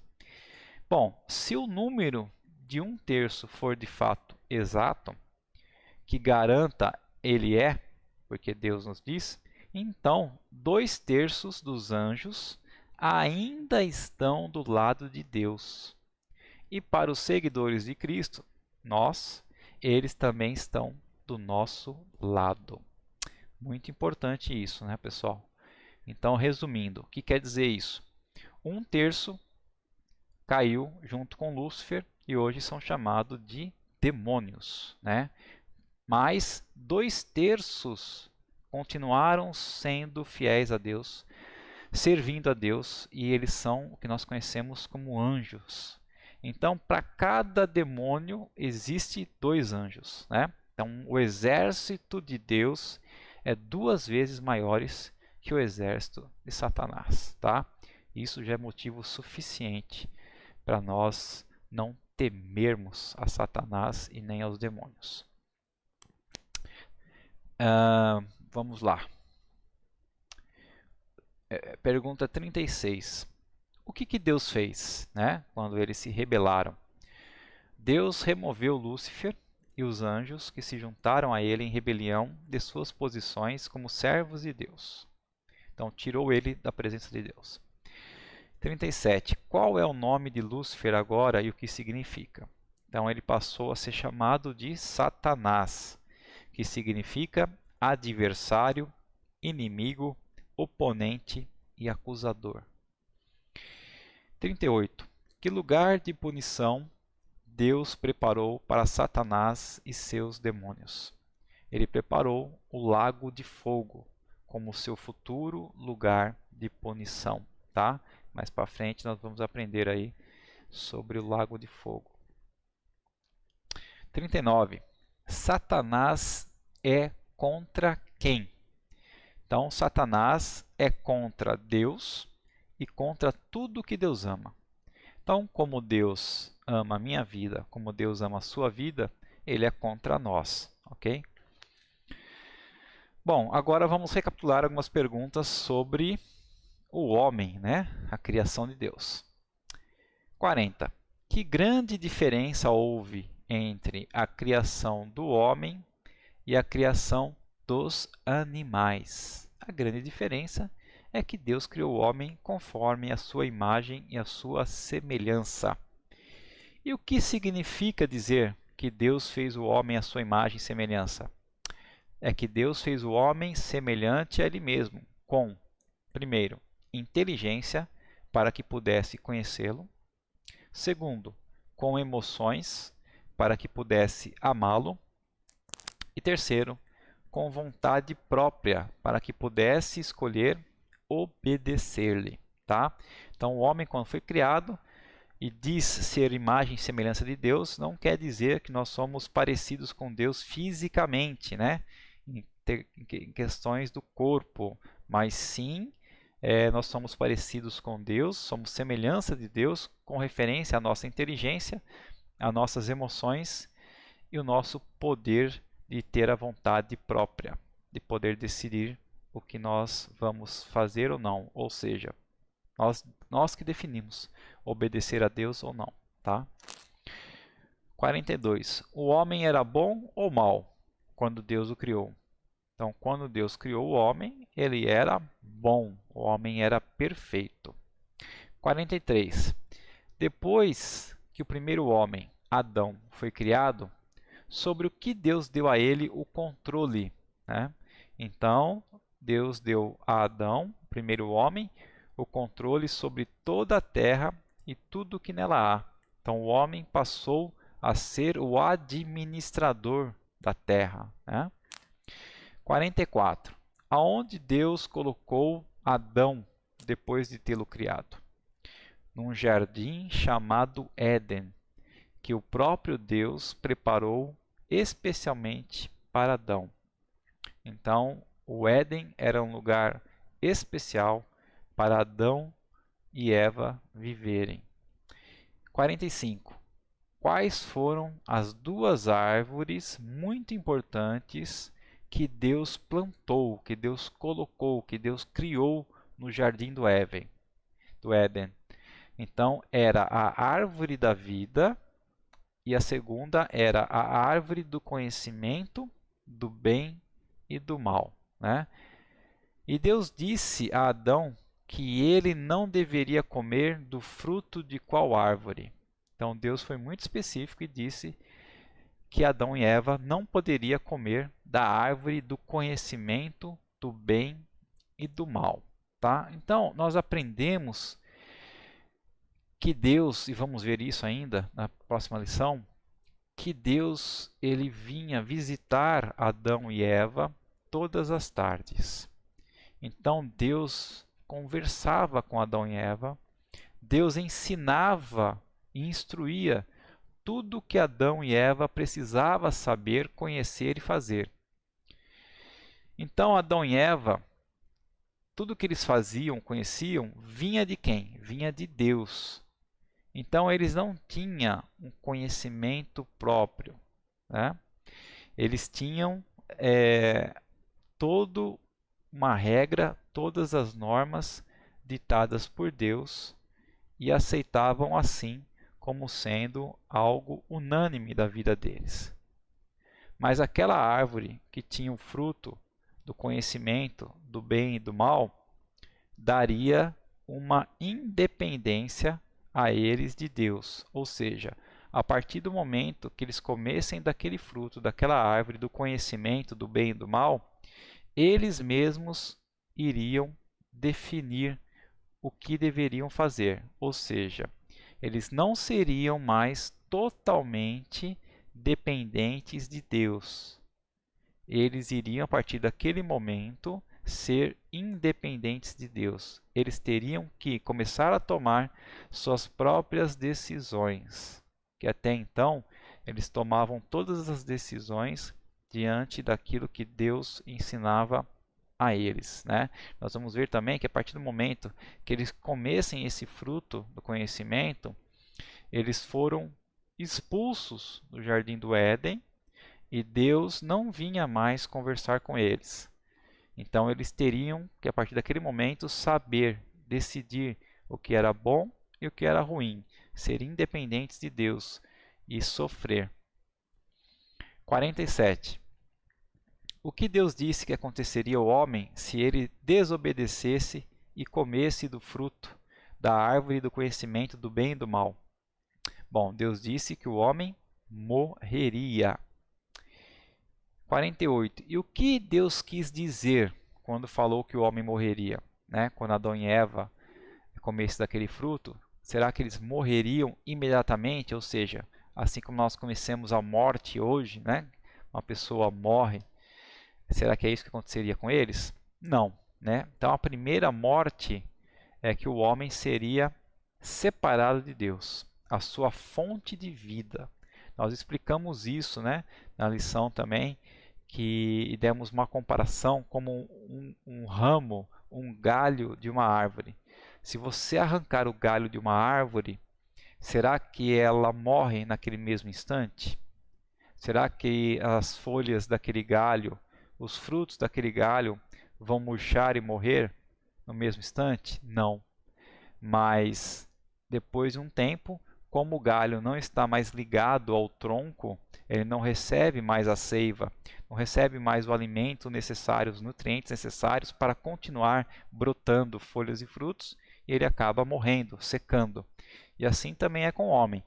Bom, se o número de um terço for de fato exato, que garanta ele porque Deus nos diz, então 2/3 dos anjos ainda estão do lado de Deus. E para os seguidores de Cristo, eles também estão do nosso lado. Muito importante isso, pessoal? Então, resumindo, o que quer dizer isso? Um terço caiu junto com Lúcifer e hoje são chamados de demônios, Mas 2/3 continuaram sendo fiéis a Deus, servindo a Deus, e eles são o que nós conhecemos como anjos. Então, para cada demônio existe 2 anjos, Então, o exército de Deus é 2 vezes maiores que o exército de Satanás, tá? Isso já é motivo suficiente para nós não temermos a Satanás e nem aos demônios. Vamos lá. Pergunta 36. O que Deus fez, quando eles se rebelaram? Deus removeu Lúcifer e os anjos que se juntaram a ele em rebelião de suas posições como servos de Deus. Então, tirou ele da presença de Deus. 37. Qual é o nome de Lúcifer agora e o que significa? Então, ele passou a ser chamado de Satanás, que significa adversário, inimigo, oponente e acusador. 38. Que lugar de punição Deus preparou para Satanás e seus demônios? Ele preparou o lago de fogo como seu futuro lugar de punição, tá? Mais para frente nós vamos aprender aí sobre o lago de fogo. 39. Satanás é contra quem? Então, Satanás é contra Deus e contra tudo que Deus ama. Então, como Deus ama a minha vida, como Deus ama a sua vida, ele é contra nós, ok? Bom, agora vamos recapitular algumas perguntas sobre o homem, né? A criação de Deus. 40. Que grande diferença houve entre a criação do homem e a criação dos animais? A grande diferença é que Deus criou o homem conforme a sua imagem e a sua semelhança. E o que significa dizer que Deus fez o homem à sua imagem e semelhança? É que Deus fez o homem semelhante a ele mesmo, com, primeiro, inteligência para que pudesse conhecê-lo. Segundo, com emoções para que pudesse amá-lo. E terceiro, com vontade própria para que pudesse escolher obedecer-lhe, tá? Então, o homem, quando foi criado e diz ser imagem e semelhança de Deus, não quer dizer que nós somos parecidos com Deus fisicamente, né? Em questões do corpo, mas sim nós somos parecidos com Deus, somos semelhança de Deus com referência à nossa inteligência, às nossas emoções e o nosso poder de ter a vontade própria, de poder decidir o que nós vamos fazer ou não, ou seja, nós que definimos obedecer a Deus ou não, tá? 42. O homem era bom ou mau quando Deus o criou? Então, quando Deus criou o homem, ele era bom, o homem era perfeito. 43. Depois que o primeiro homem, Adão, foi criado, sobre o que Deus deu a ele o controle, né? Então, Deus deu a Adão, o primeiro homem, o controle sobre toda a terra e tudo que nela há. Então, o homem passou a ser o administrador da terra, né? 44. Aonde Deus colocou Adão depois de tê-lo criado? Num jardim chamado Éden, que o próprio Deus preparou especialmente para Adão. Então, o Éden era um lugar especial para Adão e Eva viverem. 45. Quais foram as duas árvores muito importantes que Deus plantou, que Deus colocou, que Deus criou no jardim do Éden? Então, era a árvore da vida e a segunda era a árvore do conhecimento do bem e do mal, né? E Deus disse a Adão que ele não deveria comer do fruto de qual árvore? Então Deus foi muito específico e disse que Adão e Eva não poderiam comer da árvore do conhecimento do bem e do mal, tá? Então nós aprendemos que Deus, e vamos ver isso ainda na próxima lição, que Deus ele vinha visitar Adão e Eva todas as tardes. Então Deus conversava com Adão e Eva, Deus ensinava e instruía tudo que Adão e Eva precisavam saber, conhecer e fazer. Então Adão e Eva, tudo que eles faziam, conheciam, vinha de quem? Vinha de Deus. Então eles não tinham um conhecimento próprio, né? Eles tinham toda uma regra, todas as normas ditadas por Deus e aceitavam assim como sendo algo unânime da vida deles. Mas aquela árvore que tinha o fruto do conhecimento do bem e do mal daria uma independência a eles de Deus, ou seja, a partir do momento que eles comessem daquele fruto, daquela árvore do conhecimento do bem e do mal, eles mesmos iriam definir o que deveriam fazer, ou seja, eles não seriam mais totalmente dependentes de Deus. Eles iriam, a partir daquele momento, ser independentes de Deus. Eles teriam que começar a tomar suas próprias decisões, que até então eles tomavam todas as decisões diante daquilo que Deus ensinava a eles, né? Nós vamos ver também que a partir do momento que eles comessem esse fruto do conhecimento, eles foram expulsos do jardim do Éden e Deus não vinha mais conversar com eles. Então eles teriam que, a partir daquele momento, saber decidir o que era bom e o que era ruim, ser independentes de Deus e sofrer. 47. O que Deus disse que aconteceria ao homem se ele desobedecesse e comesse do fruto da árvore do conhecimento do bem e do mal? Bom, Deus disse que o homem morreria. 48. E o que Deus quis dizer quando falou que o homem morreria? Quando Adão e Eva comessem daquele fruto, será que eles morreriam imediatamente? Ou seja, assim como nós conhecemos a morte hoje, uma pessoa morre, será que é isso que aconteceria com eles? Não. Então a primeira morte é que o homem seria separado de Deus, a sua fonte de vida. Nós explicamos isso na lição também, que demos uma comparação como um ramo, um galho de uma árvore. Se você arrancar o galho de uma árvore, será que ela morre naquele mesmo instante? Será que as folhas daquele galho, os frutos daquele galho vão murchar e morrer no mesmo instante? Não. Mas depois de um tempo, como o galho não está mais ligado ao tronco, ele não recebe mais a seiva, não recebe mais o alimento necessário, os nutrientes necessários para continuar brotando folhas e frutos, e ele acaba morrendo, secando. E assim também é com o homem.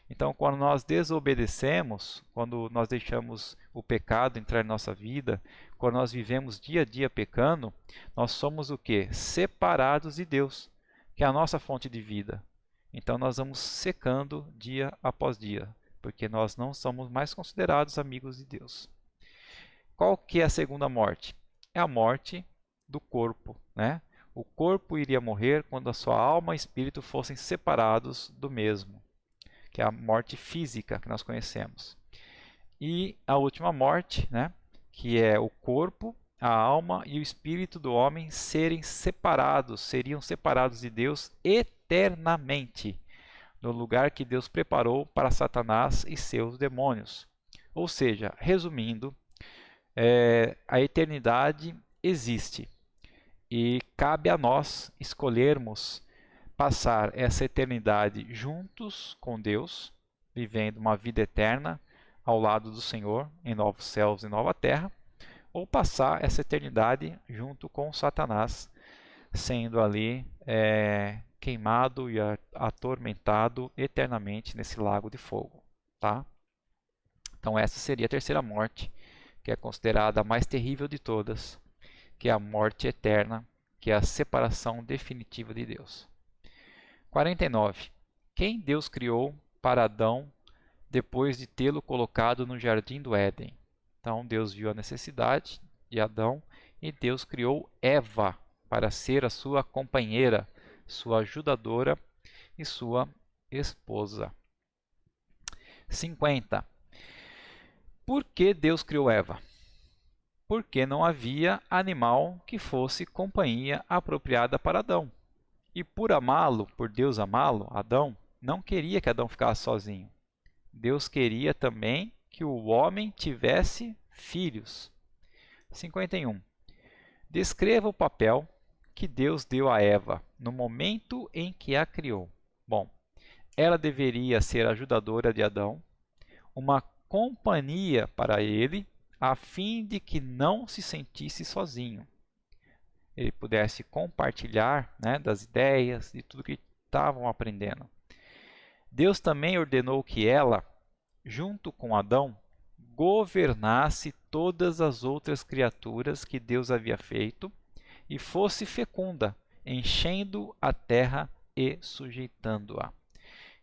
Então, quando nós desobedecemos, quando nós deixamos o pecado entrar em nossa vida, quando nós vivemos dia a dia pecando, nós somos o quê? Separados de Deus, que é a nossa fonte de vida. Então nós vamos secando dia após dia, porque nós não somos mais considerados amigos de Deus. Qual que é a segunda morte? É a morte do corpo, O corpo iria morrer quando a sua alma e espírito fossem separados do mesmo, que é a morte física que nós conhecemos. E a última morte, que é o corpo, a alma e o espírito do homem seriam separados de Deus eternamente, no lugar que Deus preparou para Satanás e seus demônios. Ou seja, resumindo, a eternidade existe e cabe a nós escolhermos passar essa eternidade juntos com Deus, vivendo uma vida eterna ao lado do Senhor, em novos céus e nova terra, ou passar essa eternidade junto com Satanás, sendo ali queimado e atormentado eternamente nesse lago de fogo. Tá? Então essa seria a terceira morte, que é considerada a mais terrível de todas, que é a morte eterna, que é a separação definitiva de Deus. 49. Quem Deus criou para Adão depois de tê-lo colocado no jardim do Éden? Então Deus viu a necessidade de Adão e Deus criou Eva para ser a sua companheira, sua ajudadora e sua esposa. 50. Por que Deus criou Eva? Porque não havia animal que fosse companhia apropriada para Adão. E por amá-lo, por Deus amá-lo, Adão não queria que Adão ficasse sozinho. Deus queria também que o homem tivesse filhos. 51. Descreva o papel que Deus deu a Eva no momento em que a criou. Bom, ela deveria ser ajudadora de Adão, uma companhia para ele, a fim de que não se sentisse sozinho. Ele pudesse compartilhar das ideias, de tudo que estavam aprendendo. Deus também ordenou que ela, junto com Adão, governasse todas as outras criaturas que Deus havia feito e fosse fecunda, enchendo a terra e sujeitando-a.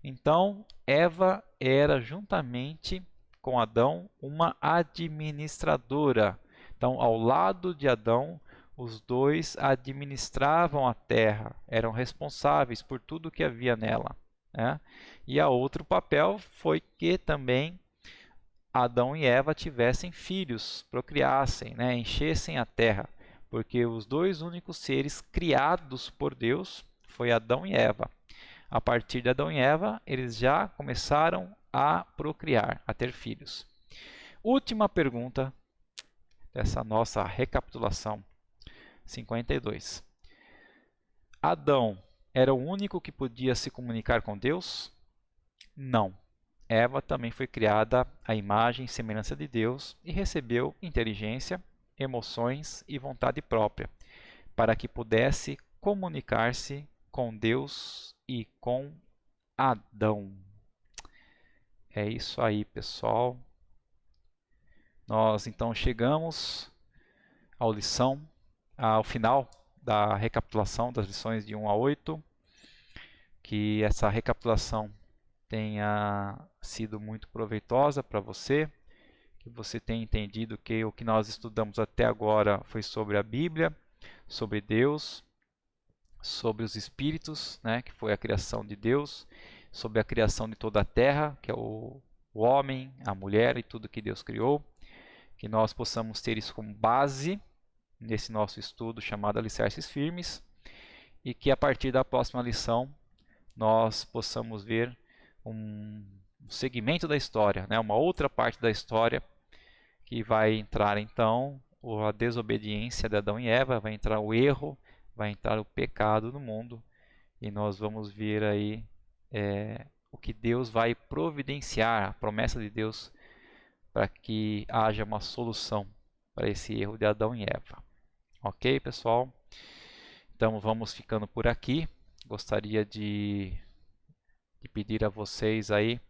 Então, Eva era, juntamente com Adão, uma administradora. Então, ao lado de Adão, os dois administravam a terra, eram responsáveis por tudo que havia nela. E a outro papel foi que também Adão e Eva tivessem filhos, procriassem, enchessem a terra, porque os dois únicos seres criados por Deus foi Adão e Eva. A partir de Adão e Eva, eles já começaram a procriar, a ter filhos. Última pergunta dessa nossa recapitulação. 52. Adão era o único que podia se comunicar com Deus? Não. Eva também foi criada à imagem e semelhança de Deus e recebeu inteligência, emoções e vontade própria, para que pudesse comunicar-se com Deus e com Adão. É isso aí, pessoal. Nós então chegamos ao final da recapitulação das lições de 1 a 8. Que essa recapitulação tenha sido muito proveitosa para você, que você tenha entendido que o que nós estudamos até agora foi sobre a Bíblia, sobre Deus, sobre os espíritos, né, que foi a criação de Deus, sobre a criação de toda a terra, que é o homem, a mulher e tudo que Deus criou, que nós possamos ter isso como base nesse nosso estudo chamado Alicerces Firmes, e que a partir da próxima lição nós possamos ver um segmento da história, né? Uma outra parte da história que vai entrar então a desobediência de Adão e Eva, vai entrar o erro, vai entrar o pecado no mundo, e nós vamos ver aí o que Deus vai providenciar, a promessa de Deus para que haja uma solução para esse erro de Adão e Eva. Ok, pessoal? Então vamos ficando por aqui. Gostaria de pedir a vocês aí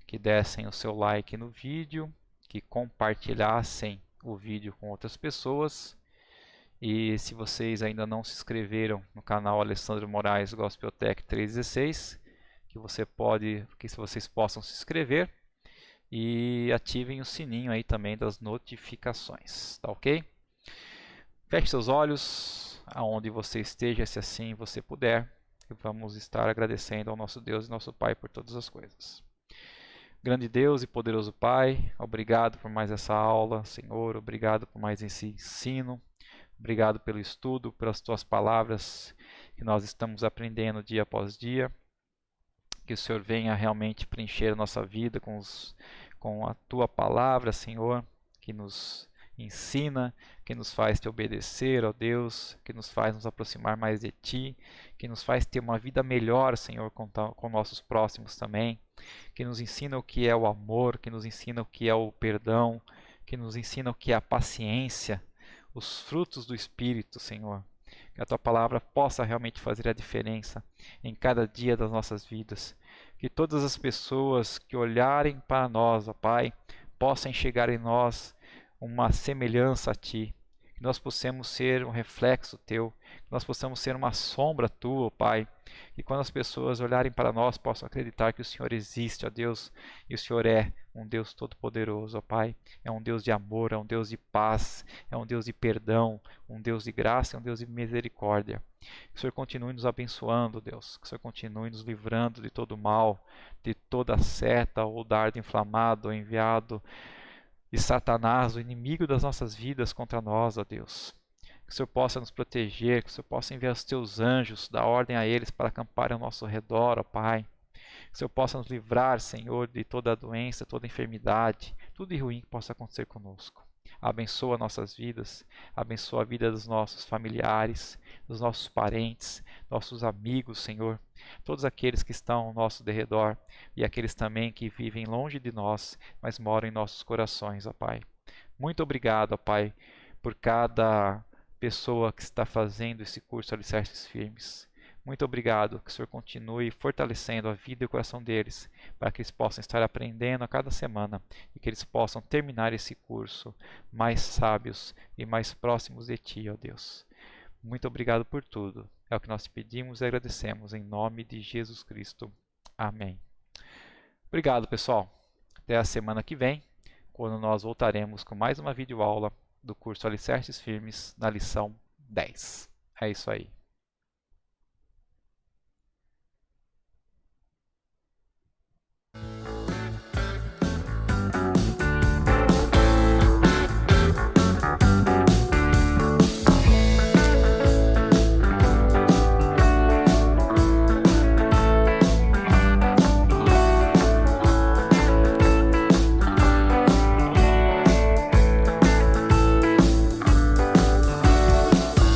que dessem o seu like no vídeo, que compartilhassem o vídeo com outras pessoas. E se vocês ainda não se inscreveram no canal Alessandro Moraes Gospeltech 316, que vocês possam se inscrever e ativem o sininho aí também das notificações, tá ok? Feche seus olhos aonde você esteja, se assim você puder, e vamos estar agradecendo ao nosso Deus e nosso Pai por todas as coisas. Grande Deus e poderoso Pai, obrigado por mais essa aula, Senhor, obrigado por mais esse ensino, obrigado pelo estudo, pelas Tuas palavras que nós estamos aprendendo dia após dia, que o Senhor venha realmente preencher a nossa vida com a Tua palavra, Senhor, que nos ensina, que nos faz te obedecer, ó Deus, que nos faz nos aproximar mais de Ti, que nos faz ter uma vida melhor, Senhor, com nossos próximos também, que nos ensina o que é o amor, que nos ensina o que é o perdão, que nos ensina o que é a paciência, os frutos do Espírito, Senhor. Que a Tua palavra possa realmente fazer a diferença em cada dia das nossas vidas. Que todas as pessoas que olharem para nós, ó Pai, possam enxergar em nós uma semelhança a Ti, que nós possamos ser um reflexo Teu, que nós possamos ser uma sombra Tua, Pai, e quando as pessoas olharem para nós possam acreditar que o Senhor existe, ó Deus, e o Senhor é um Deus todo-poderoso, ó Pai, é um Deus de amor, é um Deus de paz, é um Deus de perdão, um Deus de graça, é um Deus de misericórdia. Que o Senhor continue nos abençoando, Deus, que o Senhor continue nos livrando de todo mal, de toda seta ou dardo inflamado ou enviado de Satanás, o inimigo das nossas vidas contra nós, ó Deus. Que o Senhor possa nos proteger, que o Senhor possa enviar os Teus anjos, dar ordem a eles para acamparem ao nosso redor, ó Pai. Que o Senhor possa nos livrar, Senhor, de toda doença, toda enfermidade, tudo de ruim que possa acontecer conosco. Abençoa nossas vidas, abençoa a vida dos nossos familiares, dos nossos parentes, nossos amigos, Senhor, todos aqueles que estão ao nosso derredor e aqueles também que vivem longe de nós, mas moram em nossos corações, ó Pai. Muito obrigado, ó Pai, por cada pessoa que está fazendo esse curso Alicerces Firmes. Muito obrigado, que o Senhor continue fortalecendo a vida e o coração deles, para que eles possam estar aprendendo a cada semana e que eles possam terminar esse curso mais sábios e mais próximos de Ti, ó Deus. Muito obrigado por tudo. É o que nós te pedimos e agradecemos em nome de Jesus Cristo. Amém. Obrigado, pessoal. Até a semana que vem, quando nós voltaremos com mais uma videoaula do curso Alicerces Firmes na lição 10. É isso aí.